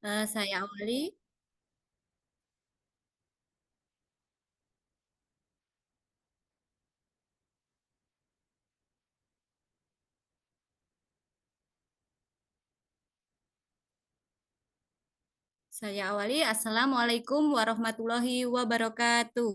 Saya awali. Assalamualaikum warahmatullahi wabarakatuh.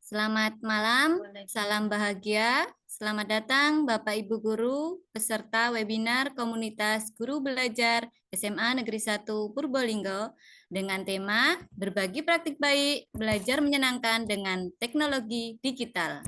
Selamat malam, salam bahagia. Selamat datang Bapak Ibu Guru, peserta webinar Komunitas Guru Belajar SMA Negeri 1 Purbolinggo dengan tema Berbagi Praktik Baik, Belajar Menyenangkan dengan Teknologi Digital.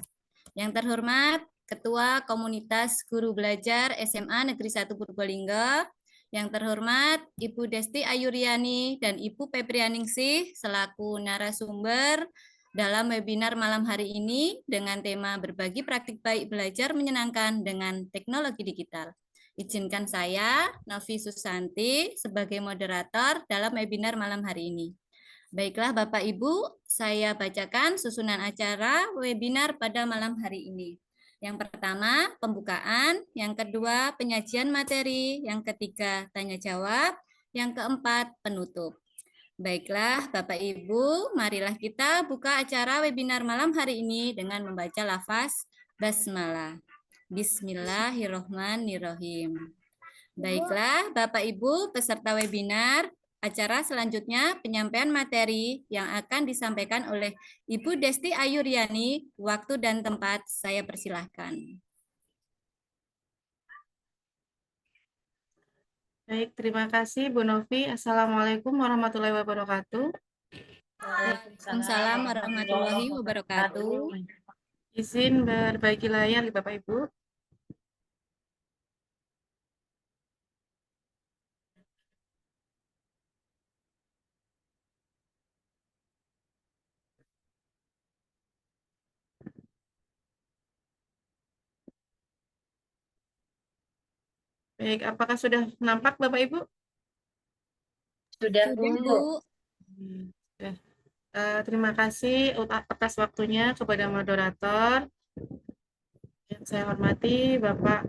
Yang terhormat Ketua Komunitas Guru Belajar SMA Negeri 1 Purbolinggo, yang terhormat Ibu Desti Ayuriani dan Ibu Febrianingsih selaku narasumber dalam webinar malam hari ini dengan tema Berbagi Praktik Baik Belajar Menyenangkan dengan Teknologi Digital. Izinkan saya, Novi Susanti, sebagai moderator dalam webinar malam hari ini. Baiklah Bapak Ibu, saya bacakan susunan acara webinar pada malam hari ini. Yang pertama, pembukaan. Yang kedua, penyajian materi. Yang ketiga, tanya jawab. Yang keempat, penutup. Baiklah Bapak Ibu, marilah kita buka acara webinar malam hari ini dengan membaca lafaz basmalah. Bismillahirrohmanirrohim. Baiklah Bapak Ibu peserta webinar, acara selanjutnya penyampaian materi yang akan disampaikan oleh Ibu Desti Ayuriani. Waktu dan tempat saya persilahkan. Baik, terima kasih Bu Novi. Assalamualaikum warahmatullahi wabarakatuh. Waalaikumsalam warahmatullahi wabarakatuh. Izin berbagi layar Bapak Ibu. Baik, apakah sudah nampak Bapak Ibu? Sudah Bu. Sudah. Terima kasih atas waktunya kepada moderator. Yang saya hormati Bapak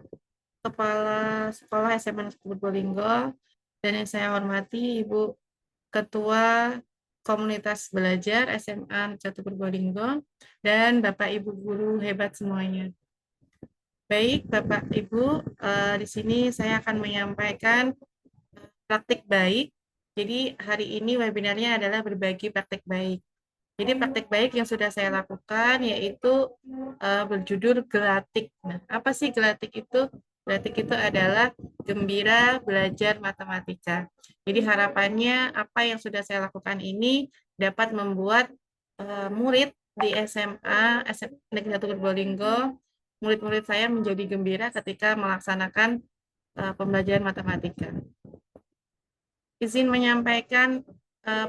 Kepala Sekolah SMA Negeri Probolinggo dan yang saya hormati Ibu Ketua Komunitas Belajar SMA Negeri 1 Probolinggo dan Bapak Ibu guru hebat semuanya. Baik, Bapak Ibu, di sini saya akan menyampaikan praktik baik. Jadi hari ini webinarnya adalah berbagi praktik baik. Jadi praktik baik yang sudah saya lakukan yaitu berjudul Gelatik. Nah, apa sih Gelatik itu? Gelatik itu adalah gembira belajar matematika. Jadi harapannya apa yang sudah saya lakukan ini dapat membuat murid di SMA Negeri 1 Probolinggo, murid-murid saya menjadi gembira ketika melaksanakan pembelajaran matematika. Izin menyampaikan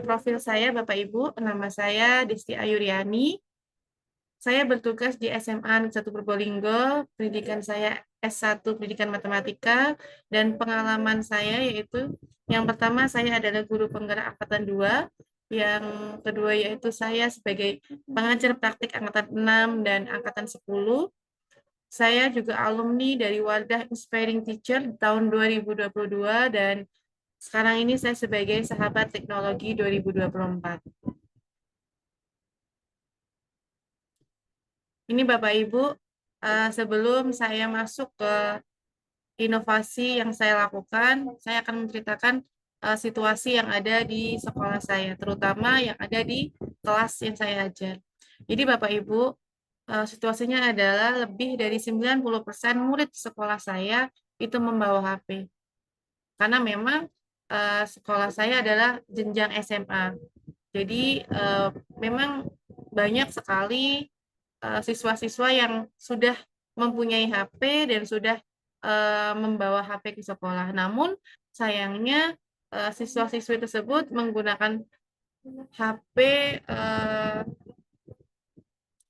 profil saya, Bapak Ibu. Nama saya Desti Ayuriani. Saya bertugas di SMA Negeri 1 Purbolinggo. Pendidikan saya S1 Pendidikan Matematika, dan pengalaman saya yaitu yang pertama saya adalah guru penggerak angkatan 2, yang kedua yaitu saya sebagai pengajar praktik angkatan 6 dan angkatan 10. Saya juga alumni dari Wadah Inspiring Teacher tahun 2022 dan sekarang ini saya sebagai sahabat teknologi 2024. Ini Bapak Ibu, sebelum saya masuk ke inovasi yang saya lakukan, saya akan menceritakan situasi yang ada di sekolah saya, terutama yang ada di kelas yang saya ajar. Jadi Bapak Ibu, situasinya adalah lebih dari 90% murid sekolah saya itu membawa HP. Karena memang sekolah saya adalah jenjang SMA. Jadi memang banyak sekali siswa-siswa yang sudah mempunyai HP dan sudah membawa HP ke sekolah. Namun sayangnya siswa-siswi tersebut menggunakan HP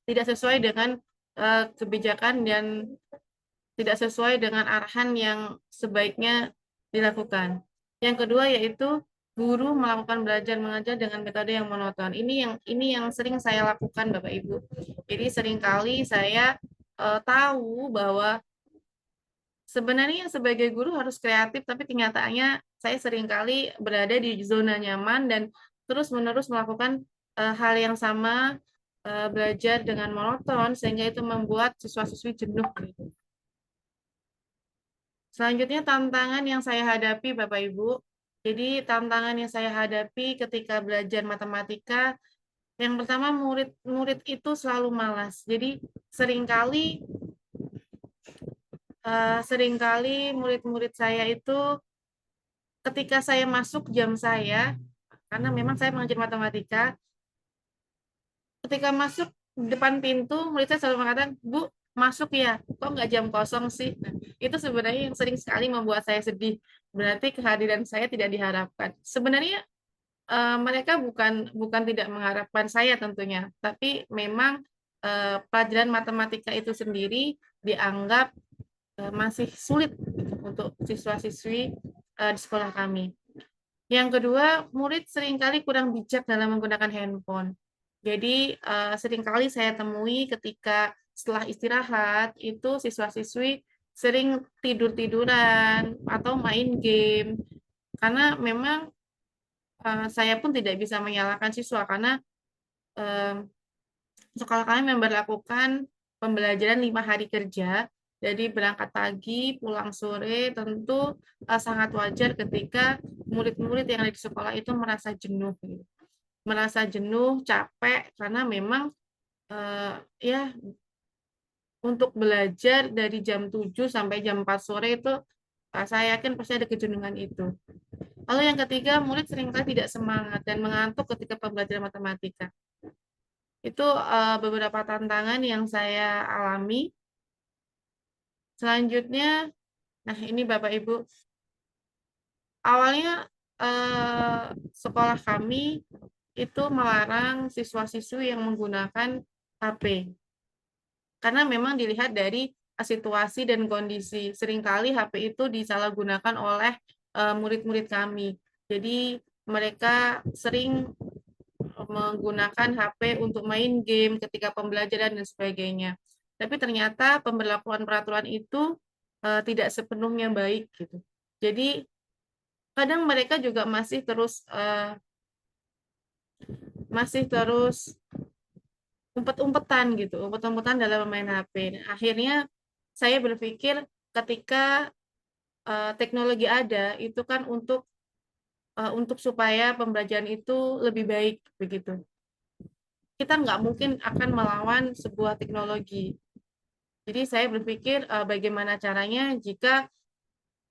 tidak sesuai dengan kebijakan dan tidak sesuai dengan arahan yang sebaiknya dilakukan. Yang kedua yaitu guru melakukan belajar mengajar dengan metode yang monoton. Ini yang sering saya lakukan Bapak Ibu. Jadi seringkali saya tahu bahwa sebenarnya sebagai guru harus kreatif, tapi kenyataannya saya seringkali berada di zona nyaman dan terus-menerus melakukan hal yang sama, belajar dengan monoton, sehingga itu membuat siswa-siswi jenuh gitu. Selanjutnya tantangan yang saya hadapi Bapak Ibu. Jadi tantangan yang saya hadapi ketika belajar matematika, yang pertama murid-murid itu selalu malas. Jadi seringkali murid-murid saya itu ketika saya masuk jam saya, karena memang saya mengajar matematika, ketika masuk depan pintu, murid saya selalu mengatakan, Bu, masuk ya, kok nggak jam kosong sih? Nah, itu sebenarnya yang sering sekali membuat saya sedih. Berarti kehadiran saya tidak diharapkan. Sebenarnya mereka bukan tidak mengharapkan saya tentunya, tapi memang pelajaran matematika itu sendiri dianggap masih sulit gitu, untuk siswa-siswi di sekolah kami. Yang kedua, murid seringkali kurang bijak dalam menggunakan handphone. Jadi seringkali saya temui ketika setelah istirahat itu siswa-siswi sering tidur-tiduran atau main game. Karena memang saya pun tidak bisa menyalahkan siswa karena sekolah kami memberlakukan pembelajaran 5 hari kerja. Jadi berangkat pagi, pulang sore, tentu sangat wajar ketika murid-murid yang ada di sekolah itu merasa jenuh, gitu. Merasa jenuh, capek, karena memang ya untuk belajar dari jam 7 sampai jam 4 sore itu saya yakin pasti ada kejenuhan itu. Lalu yang ketiga, murid seringkali tidak semangat dan mengantuk ketika pembelajaran matematika. Itu beberapa tantangan yang saya alami. Selanjutnya, nah ini Bapak Ibu, awalnya sekolah kami itu melarang siswa-siswi yang menggunakan HP. Karena memang dilihat dari situasi dan kondisi. Seringkali HP itu disalahgunakan oleh murid-murid kami. Jadi mereka sering menggunakan HP untuk main game ketika pembelajaran dan sebagainya. Tapi ternyata pemberlakuan peraturan itu tidak sepenuhnya baik gitu. Jadi kadang mereka juga masih terus umpet-umpetan gitu, umpet-umpetan dalam bermain HP. Nah, akhirnya saya berpikir ketika teknologi ada itu kan untuk supaya pembelajaran itu lebih baik begitu. Kita nggak mungkin akan melawan sebuah teknologi. Jadi saya berpikir bagaimana caranya jika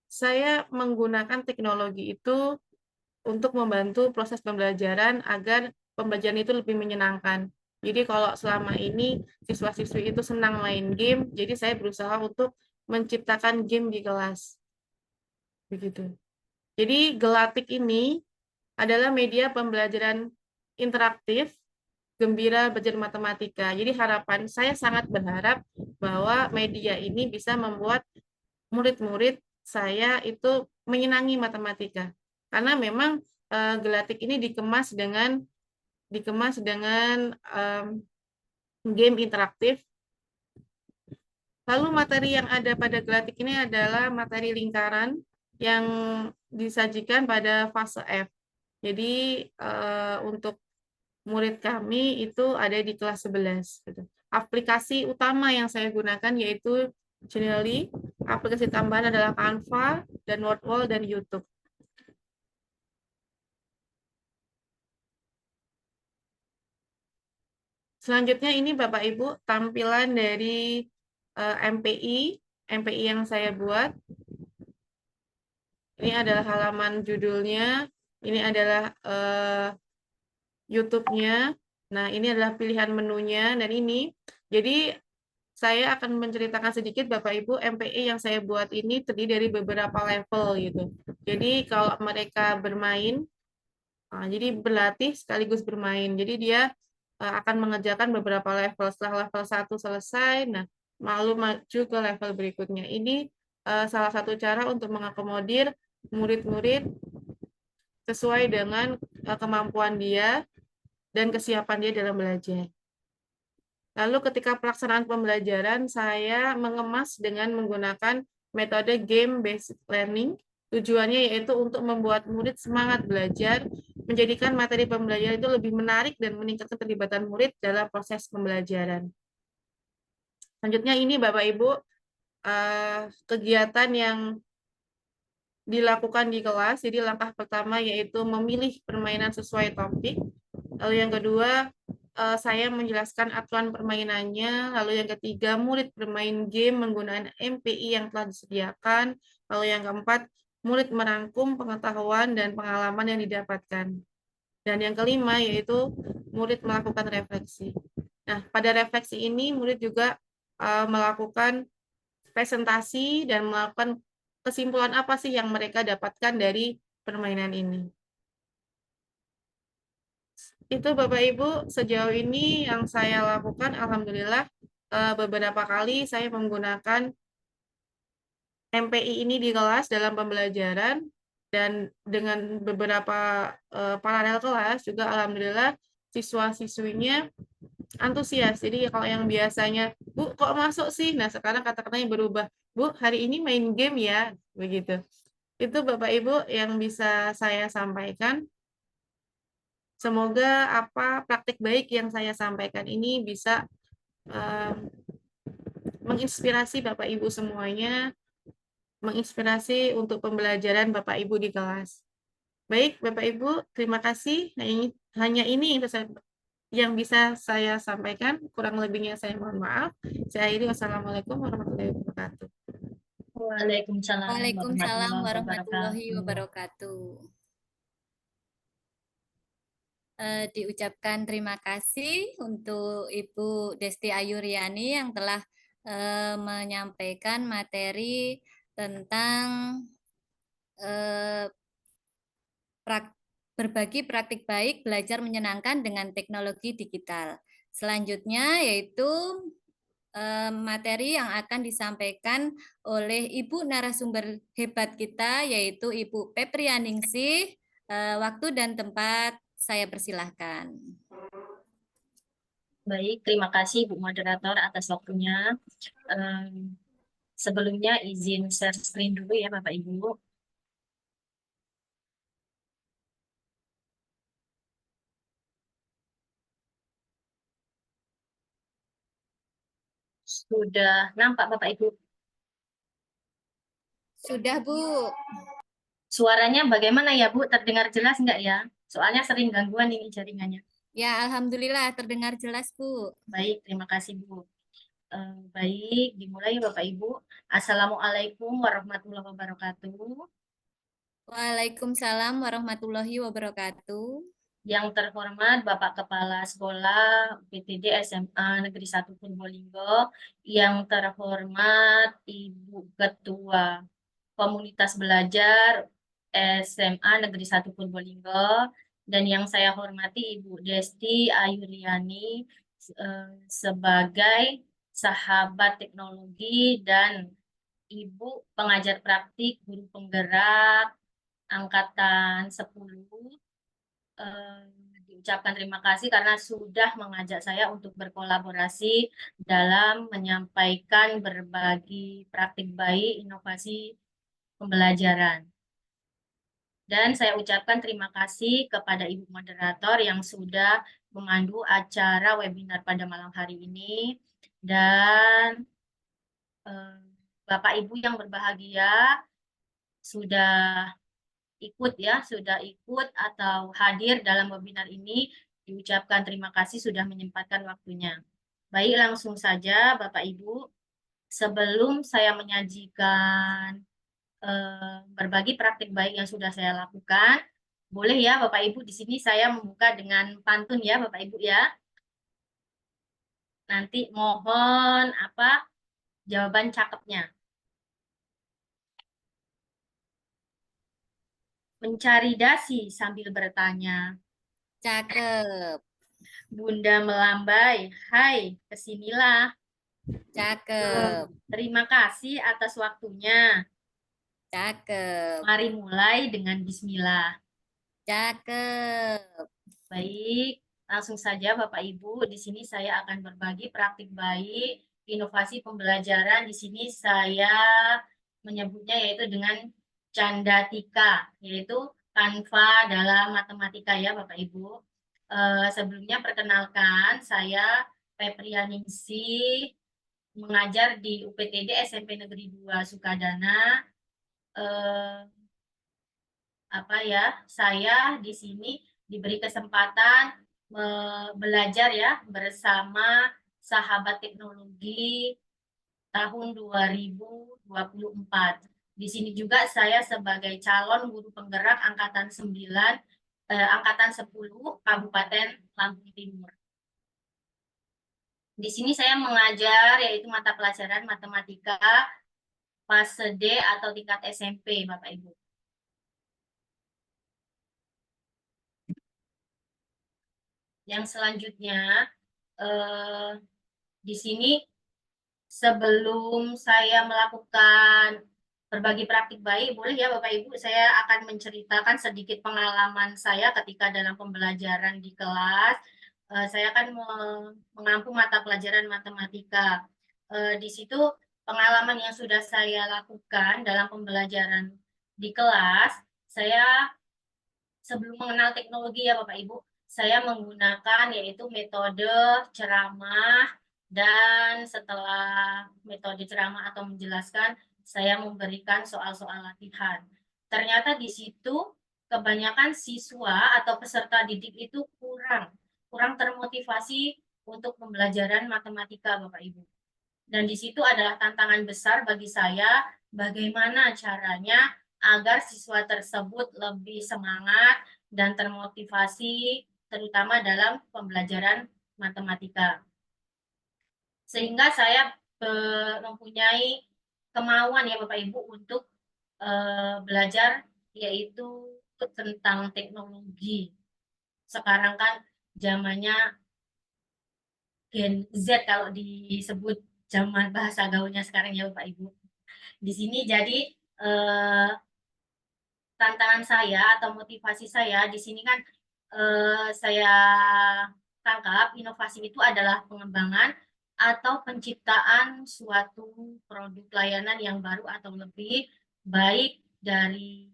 saya menggunakan teknologi itu untuk membantu proses pembelajaran agar pembelajaran itu lebih menyenangkan. Jadi kalau selama ini siswa-siswi itu senang main game, jadi saya berusaha untuk menciptakan game di kelas. Begitu. Jadi Gelatik ini adalah media pembelajaran interaktif Gembira Belajar Matematika. Jadi harapan saya sangat berharap bahwa media ini bisa membuat murid-murid saya itu menyenangi matematika. Karena memang Gelatik ini dikemas dengan game interaktif. Lalu materi yang ada pada Gelatik ini adalah materi lingkaran yang disajikan pada fase F. Jadi untuk murid kami itu ada di kelas 11. Gitu. Aplikasi utama yang saya gunakan yaitu Genially, aplikasi tambahan adalah Canva, dan Wordwall, dan YouTube. Selanjutnya ini Bapak Ibu tampilan dari MPI yang saya buat. Ini adalah halaman judulnya, ini adalah YouTube-nya. Nah, ini adalah pilihan menunya, dan ini. Jadi, saya akan menceritakan sedikit Bapak Ibu, MPI yang saya buat ini terdiri dari beberapa level gitu. Jadi, kalau mereka bermain, jadi berlatih sekaligus bermain. Jadi, dia akan mengerjakan beberapa level. Setelah level 1 selesai, nah, lalu maju ke level berikutnya. Ini salah satu cara untuk mengakomodir murid-murid sesuai dengan kemampuan dia dan kesiapan dia dalam belajar. Lalu ketika pelaksanaan pembelajaran, saya mengemas dengan menggunakan metode game based learning. Tujuannya yaitu untuk membuat murid semangat belajar, menjadikan materi pembelajaran itu lebih menarik dan meningkatkan keterlibatan murid dalam proses pembelajaran. Selanjutnya ini Bapak Ibu, kegiatan yang dilakukan di kelas. Jadi langkah pertama yaitu memilih permainan sesuai topik. Lalu yang kedua, saya menjelaskan aturan permainannya. Lalu yang ketiga, murid bermain game menggunakan MPI yang telah disediakan. Lalu yang keempat, murid merangkum pengetahuan dan pengalaman yang didapatkan. Dan yang kelima yaitu murid melakukan refleksi. Nah, pada refleksi ini murid juga melakukan presentasi dan melakukan kesimpulan apa sih yang mereka dapatkan dari permainan ini. Itu Bapak Ibu, sejauh ini yang saya lakukan, alhamdulillah beberapa kali saya menggunakan MPI ini di kelas dalam pembelajaran, dan dengan beberapa paralel kelas juga alhamdulillah siswa-siswinya antusias. Jadi kalau yang biasanya, Bu, kok masuk sih? Nah, sekarang kata-katanya berubah. Bu, hari ini main game ya, begitu. Itu Bapak Ibu yang bisa saya sampaikan. Semoga praktik baik yang saya sampaikan ini bisa menginspirasi Bapak Ibu semuanya, menginspirasi untuk pembelajaran Bapak Ibu di kelas. Baik, Bapak Ibu, terima kasih. Hanya ini yang bisa saya sampaikan. Kurang lebihnya saya mohon maaf. Saya akhiri. Wassalamualaikum warahmatullahi wabarakatuh. Waalaikumsalam warahmatullahi wabarakatuh. Diucapkan terima kasih untuk Ibu Desti Ayuriani yang telah menyampaikan materi tentang berbagi praktik baik belajar menyenangkan dengan teknologi digital. Selanjutnya yaitu materi yang akan disampaikan oleh Ibu narasumber hebat kita yaitu Ibu Peprianingsih. Waktu dan tempat saya persilahkan. Baik, terima kasih Bu Moderator atas waktunya. Sebelumnya izin share screen dulu ya Bapak Ibu. Sudah nampak Bapak Ibu? Sudah Bu. Suaranya bagaimana ya Bu? Terdengar jelas enggak ya? Soalnya sering gangguan ini jaringannya. Ya, alhamdulillah terdengar jelas Bu. Baik, terima kasih Bu. Baik, dimulai Bapak Ibu. Assalamualaikum warahmatullahi wabarakatuh. Waalaikumsalam warahmatullahi wabarakatuh. Yang terhormat Bapak Kepala Sekolah PTD SMA Negeri 1 Purbolinggo, yang terhormat Ibu Ketua Komunitas Belajar SMA Negeri 1 Purbolinggo, dan yang saya hormati Ibu Desti Ayuriani sebagai sahabat teknologi dan Ibu pengajar praktik guru penggerak angkatan 10. Diucapkan terima kasih karena sudah mengajak saya untuk berkolaborasi dalam menyampaikan berbagi praktik baik inovasi pembelajaran. Dan saya ucapkan terima kasih kepada Ibu Moderator yang sudah memandu acara webinar pada malam hari ini. Dan Bapak Ibu yang berbahagia sudah ikut atau hadir dalam webinar ini, diucapkan terima kasih sudah menyempatkan waktunya. Baik, langsung saja Bapak Ibu, sebelum saya menyajikan berbagi praktik baik yang sudah saya lakukan, boleh ya Bapak Ibu, di sini saya membuka dengan pantun ya Bapak Ibu ya. Nanti mohon jawaban cakepnya. Mencari dasi sambil bertanya. Cakep. Bunda melambai, hai kesinilah. Cakep. Terima kasih atas waktunya. Cakep. Mari mulai dengan bismillah. Cakep. Baik, langsung saja Bapak Ibu, di sini saya akan berbagi praktik baik inovasi pembelajaran. Di sini saya menyebutnya yaitu dengan Candatika, yaitu Canva dalam matematika ya Bapak Ibu. Sebelumnya perkenalkan, saya Febrianingsih, mengajar di UPTD SMP Negeri 2 Sukadana. Saya di sini diberi kesempatan belajar ya bersama sahabat teknologi tahun 2024. Di sini juga saya sebagai calon guru penggerak angkatan 9, angkatan 10 Kabupaten Lampung Timur. Di sini saya mengajar yaitu mata pelajaran matematika fase D atau tingkat SMP, Bapak Ibu. Yang selanjutnya, di sini sebelum saya melakukan berbagi praktik baik, boleh ya Bapak Ibu, saya akan menceritakan sedikit pengalaman saya ketika dalam pembelajaran di kelas. Saya akan mengampu mata pelajaran matematika. Di situ pengalaman yang sudah saya lakukan dalam pembelajaran di kelas, saya sebelum mengenal teknologi ya Bapak Ibu, saya menggunakan yaitu metode ceramah, dan setelah metode ceramah atau menjelaskan, saya memberikan soal-soal latihan. Ternyata di situ kebanyakan siswa atau peserta didik itu kurang termotivasi untuk pembelajaran matematika Bapak Ibu. Dan di situ adalah tantangan besar bagi saya, bagaimana caranya agar siswa tersebut lebih semangat dan termotivasi, terutama dalam pembelajaran matematika. Sehingga saya mempunyai kemauan ya Bapak Ibu untuk belajar yaitu tentang teknologi. Sekarang kan zamannya Gen Z kalau disebut zaman bahasa gaulnya sekarang ya Bapak Ibu. Di sini jadi tantangan saya atau motivasi saya di sini kan saya tangkap inovasi itu adalah pengembangan atau penciptaan suatu produk layanan yang baru atau lebih baik dari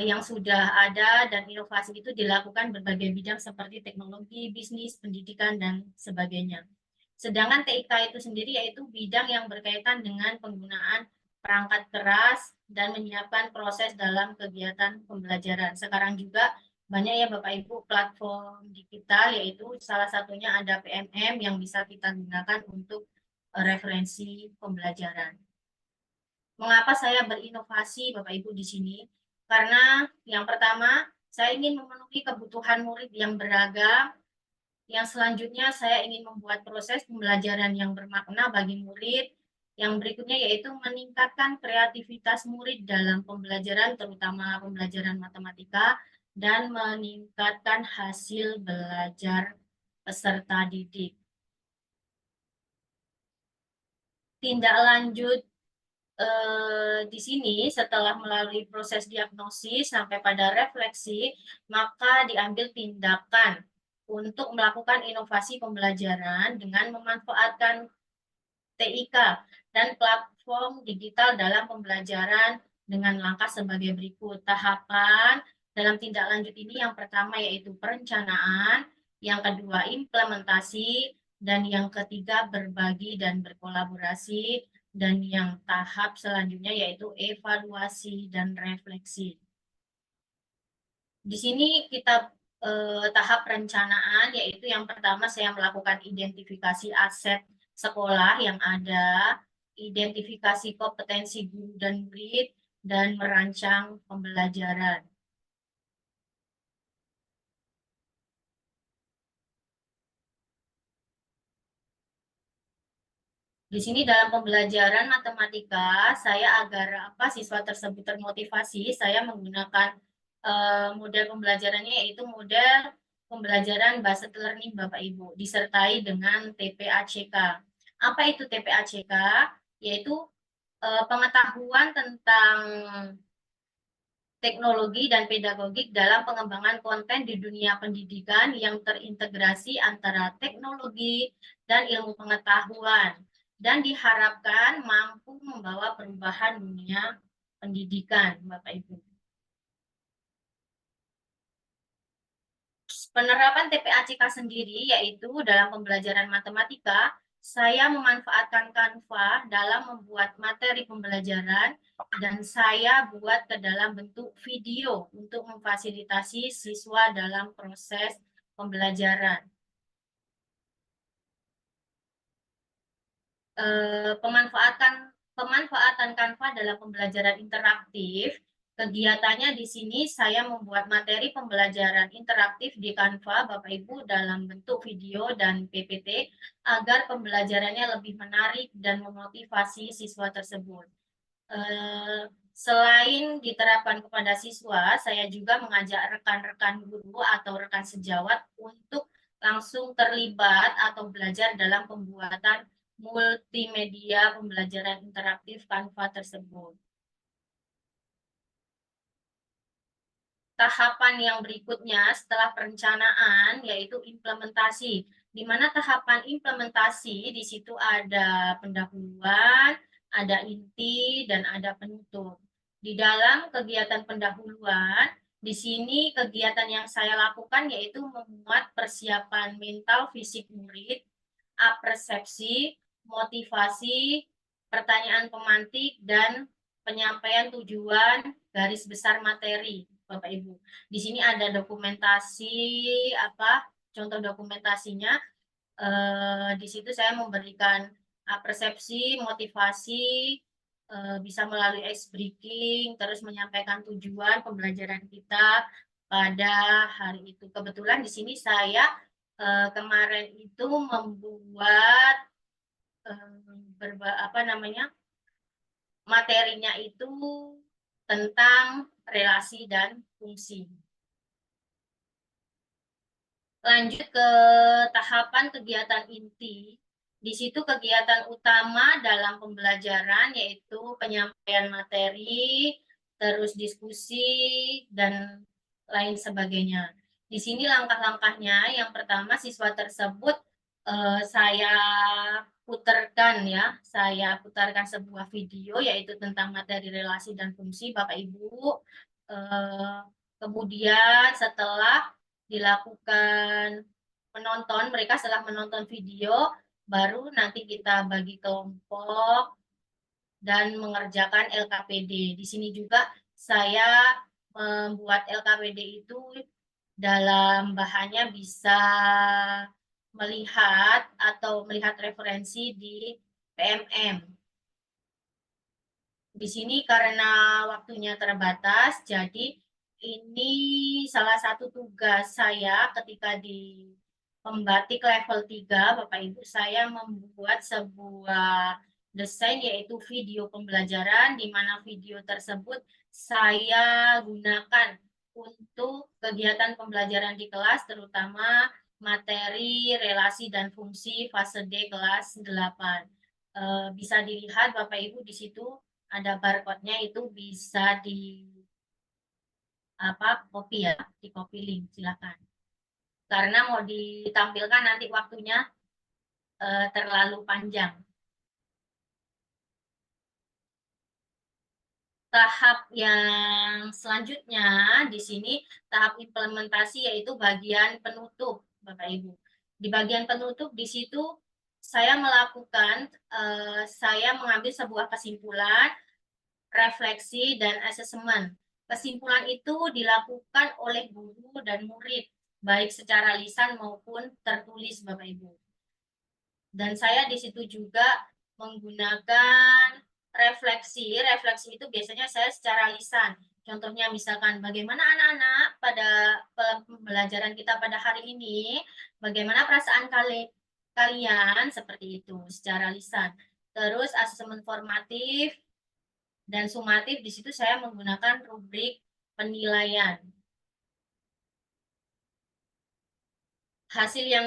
yang sudah ada, dan inovasi itu dilakukan berbagai bidang seperti teknologi, bisnis, pendidikan, dan sebagainya. Sedangkan TIK itu sendiri yaitu bidang yang berkaitan dengan penggunaan perangkat keras dan menyiapkan proses dalam kegiatan pembelajaran. Sekarang juga banyak ya Bapak Ibu platform digital, yaitu salah satunya ada PMM yang bisa kita gunakan untuk referensi pembelajaran. Mengapa saya berinovasi Bapak Ibu di sini? Karena yang pertama, saya ingin memenuhi kebutuhan murid yang beragam. Yang selanjutnya, saya ingin membuat proses pembelajaran yang bermakna bagi murid. Yang berikutnya yaitu meningkatkan kreativitas murid dalam pembelajaran, terutama pembelajaran matematika, dan meningkatkan hasil belajar peserta didik. Tindak lanjut di sini setelah melalui proses diagnosis sampai pada refleksi, maka diambil tindakan untuk melakukan inovasi pembelajaran dengan memanfaatkan TIK dan platform digital dalam pembelajaran dengan langkah sebagai berikut. Tahapan dalam tindak lanjut ini yang pertama yaitu perencanaan, yang kedua implementasi, dan yang ketiga berbagi dan berkolaborasi, dan yang tahap selanjutnya yaitu evaluasi dan refleksi. Di sini kita tahap perencanaan, yaitu yang pertama saya melakukan identifikasi aset sekolah yang ada, identifikasi kompetensi guru dan murid, dan merancang pembelajaran. Di sini dalam pembelajaran matematika, saya agar siswa tersebut termotivasi, saya menggunakan model pembelajarannya yaitu model pembelajaran based learning Bapak Ibu, disertai dengan TPACK. Apa itu TPACK? Yaitu pengetahuan tentang teknologi dan pedagogik dalam pengembangan konten di dunia pendidikan yang terintegrasi antara teknologi dan ilmu pengetahuan. dan diharapkan mampu membawa perubahan dunia pendidikan, Bapak Ibu. Penerapan TPACK sendiri yaitu dalam pembelajaran matematika, saya memanfaatkan Canva dalam membuat materi pembelajaran dan saya buat ke dalam bentuk video untuk memfasilitasi siswa dalam proses pembelajaran. Pemanfaatan Canva dalam pembelajaran interaktif. Kegiatannya di sini saya membuat materi pembelajaran interaktif di Canva, Bapak Ibu, dalam bentuk video dan PPT agar pembelajarannya lebih menarik dan memotivasi siswa tersebut. Selain diterapkan kepada siswa, saya juga mengajak rekan-rekan guru atau rekan sejawat untuk langsung terlibat atau belajar dalam pembuatan multimedia pembelajaran interaktif Canva tersebut. Tahapan yang berikutnya setelah perencanaan yaitu implementasi. Di mana tahapan implementasi di situ ada pendahuluan, ada inti, dan ada penutup. Di dalam kegiatan pendahuluan, di sini kegiatan yang saya lakukan yaitu memuat persiapan mental fisik murid, apersepsi, motivasi, pertanyaan pemantik, dan penyampaian tujuan garis besar materi, Bapak Ibu. Di sini ada dokumentasi contoh dokumentasinya. Di situ saya memberikan persepsi, motivasi, bisa melalui ice breaking, terus menyampaikan tujuan pembelajaran kita pada hari itu. Kebetulan di sini saya kemarin itu membuat materinya itu tentang relasi dan fungsi. Lanjut ke tahapan kegiatan inti. Di situ kegiatan utama dalam pembelajaran yaitu penyampaian materi, terus diskusi, dan lain sebagainya. Di sini langkah-langkahnya, yang pertama siswa tersebut saya putarkan sebuah video yaitu tentang materi relasi dan fungsi, Bapak Ibu. Kemudian setelah dilakukan mereka setelah menonton video, baru nanti kita bagi kelompok dan mengerjakan LKPD. Di sini juga saya membuat LKPD itu dalam bahannya bisa melihat referensi di PMM. Di sini karena waktunya terbatas, jadi ini salah satu tugas saya ketika di pembatik level 3, Bapak Ibu, saya membuat sebuah desain yaitu video pembelajaran, di mana video tersebut saya gunakan untuk kegiatan pembelajaran di kelas, terutama materi, relasi, dan fungsi fase D kelas 8. Bisa dilihat Bapak Ibu di situ ada barcode-nya, itu bisa di copy ya, di copy link, silakan. Karena mau ditampilkan nanti waktunya terlalu panjang. Tahap yang selanjutnya di sini tahap implementasi yaitu bagian penutup, Bapak Ibu. Di bagian penutup di situ saya mengambil sebuah kesimpulan, refleksi, dan asesmen. Kesimpulan itu dilakukan oleh guru dan murid, baik secara lisan maupun tertulis, Bapak Ibu. Dan saya di situ juga menggunakan refleksi. Refleksi itu biasanya saya secara lisan. Contohnya misalkan bagaimana anak-anak pada pembelajaran kita pada hari ini, bagaimana perasaan kalian, seperti itu secara lisan. Terus asesmen formatif dan sumatif, di situ saya menggunakan rubrik penilaian. Hasil yang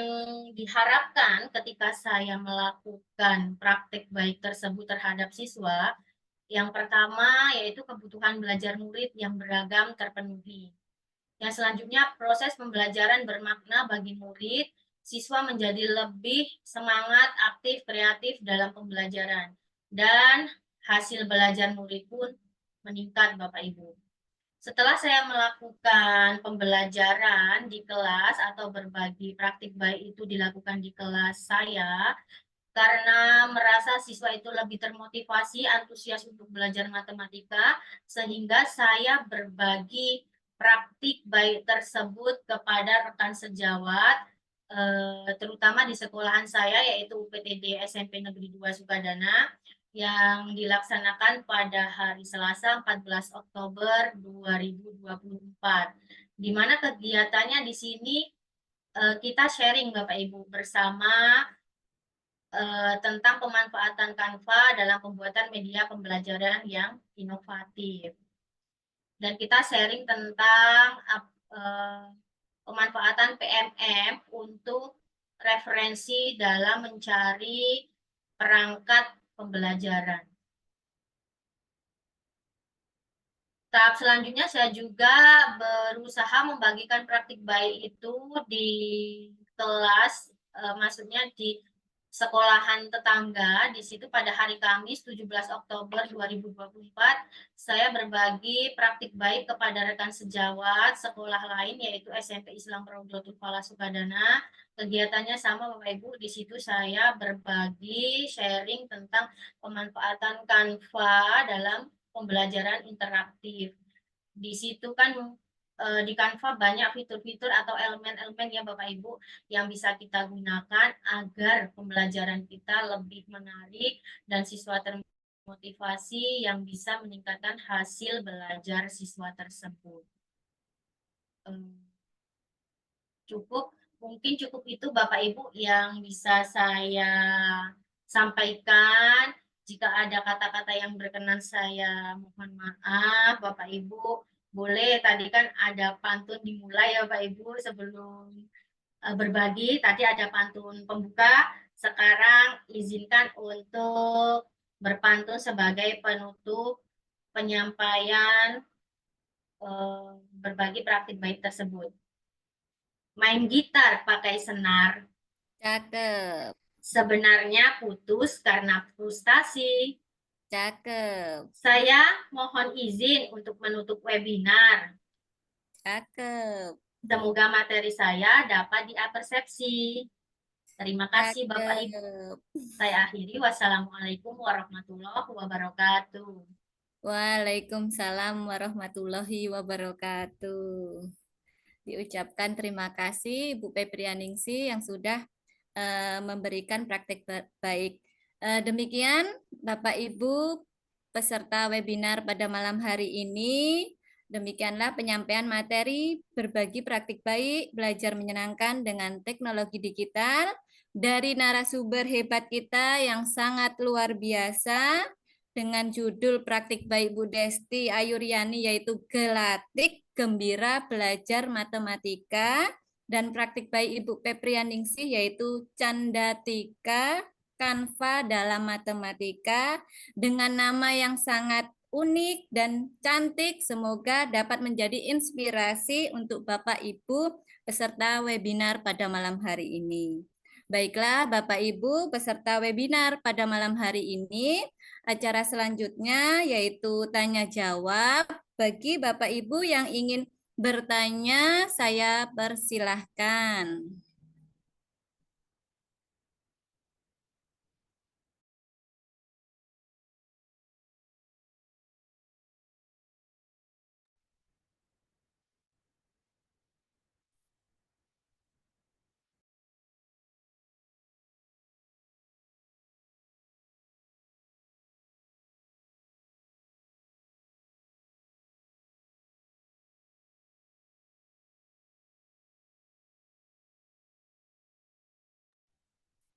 diharapkan ketika saya melakukan praktik baik tersebut terhadap siswa, yang pertama yaitu kebutuhan belajar murid yang beragam terpenuhi. Yang selanjutnya, proses pembelajaran bermakna bagi murid siswa menjadi lebih semangat, aktif, kreatif dalam pembelajaran. Dan hasil belajar murid pun meningkat, Bapak Ibu. Setelah saya melakukan pembelajaran di kelas atau berbagi praktik baik itu dilakukan di kelas saya, karena merasa siswa itu lebih termotivasi, antusias untuk belajar matematika, sehingga saya berbagi praktik baik tersebut kepada rekan sejawat, terutama di sekolahan saya, yaitu UPTD SMP Negeri 2 Sukadana, yang dilaksanakan pada hari Selasa 14 Oktober 2024. Di mana kegiatannya di sini kita sharing Bapak Ibu bersama tentang pemanfaatan Canva dalam pembuatan media pembelajaran yang inovatif. Dan kita sharing tentang pemanfaatan PMM untuk referensi dalam mencari perangkat pembelajaran. Tahap selanjutnya saya juga berusaha membagikan praktik baik itu di kelas, maksudnya di sekolahan tetangga. Di situ pada hari Kamis 17 Oktober 2024, saya berbagi praktik baik kepada rekan sejawat sekolah lain, yaitu SMP Islam Raudhatul Falah Sukadana. Kegiatannya sama Bapak Ibu, di situ saya berbagi sharing tentang pemanfaatan Canva dalam pembelajaran interaktif. Di situ kan di Canva banyak fitur-fitur atau elemen-elemen ya Bapak Ibu yang bisa kita gunakan agar pembelajaran kita lebih menarik dan siswa termotivasi yang bisa meningkatkan hasil belajar siswa tersebut. Mungkin cukup itu Bapak Ibu yang bisa saya sampaikan. Jika ada kata-kata yang berkenan saya mohon maaf Bapak Ibu. Boleh, tadi kan ada pantun dimulai ya Bapak Ibu sebelum berbagi. Tadi ada pantun pembuka, sekarang izinkan untuk berpantun sebagai penutup penyampaian berbagi praktik baik tersebut. Main gitar pakai senar. Cakep. Sebenarnya putus karena frustasi. Cakep. Saya mohon izin untuk menutup webinar. Cakep. Semoga materi saya dapat diapersepsi. Terima kasih Bapak Ibu. Saya akhiri. Wassalamualaikum warahmatullahi wabarakatuh. Waalaikumsalam warahmatullahi wabarakatuh. Diucapkan terima kasih Ibu Peprianingsih yang sudah memberikan praktek baik. Demikian Bapak Ibu peserta webinar pada malam hari ini. Demikianlah penyampaian materi berbagi praktik baik, belajar menyenangkan dengan teknologi digital dari narasumber hebat kita yang sangat luar biasa dengan judul praktik baik Bu Desti Ayuryani yaitu Gelatik Gembira Belajar Matematika, dan praktik baik Ibu Peprianingsih yaitu Candatika Canva dalam matematika dengan nama yang sangat unik dan cantik. Semoga dapat menjadi inspirasi untuk Bapak Ibu peserta webinar pada malam hari ini. Baiklah Bapak Ibu peserta webinar pada malam hari ini, acara selanjutnya yaitu tanya jawab. Bagi Bapak Ibu yang ingin bertanya, saya persilahkan.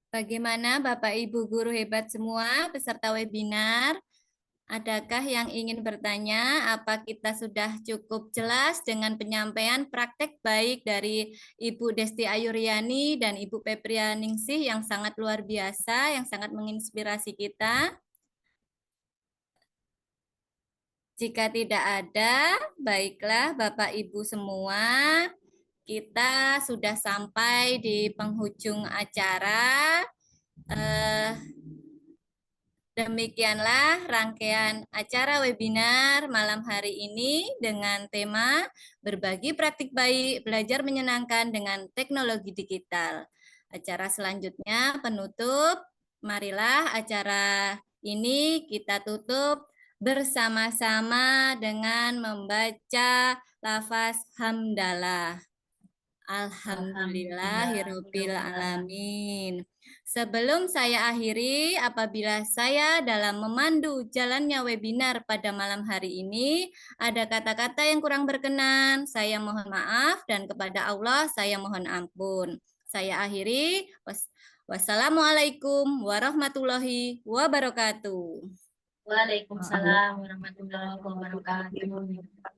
Bagaimana Bapak Ibu guru hebat semua peserta webinar? Adakah yang ingin bertanya? Apa kita sudah cukup jelas dengan penyampaian praktek baik dari Ibu Desti Ayuryani dan Ibu Peprianingsih yang sangat luar biasa, yang sangat menginspirasi kita? Jika tidak ada, baiklah Bapak Ibu semua, kita sudah sampai di penghujung acara. Demikianlah rangkaian acara webinar malam hari ini dengan tema berbagi praktik baik belajar menyenangkan dengan teknologi digital. Acara selanjutnya penutup. Marilah acara ini kita tutup bersama-sama dengan membaca lafaz hamdalah. Alhamdulillahirabbil alamin. Sebelum saya akhiri, apabila saya dalam memandu jalannya webinar pada malam hari ini, ada kata-kata yang kurang berkenan, saya mohon maaf dan kepada Allah saya mohon ampun. Saya akhiri. Wassalamualaikum warahmatullahi wabarakatuh. Waalaikumsalam warahmatullahi wabarakatuh.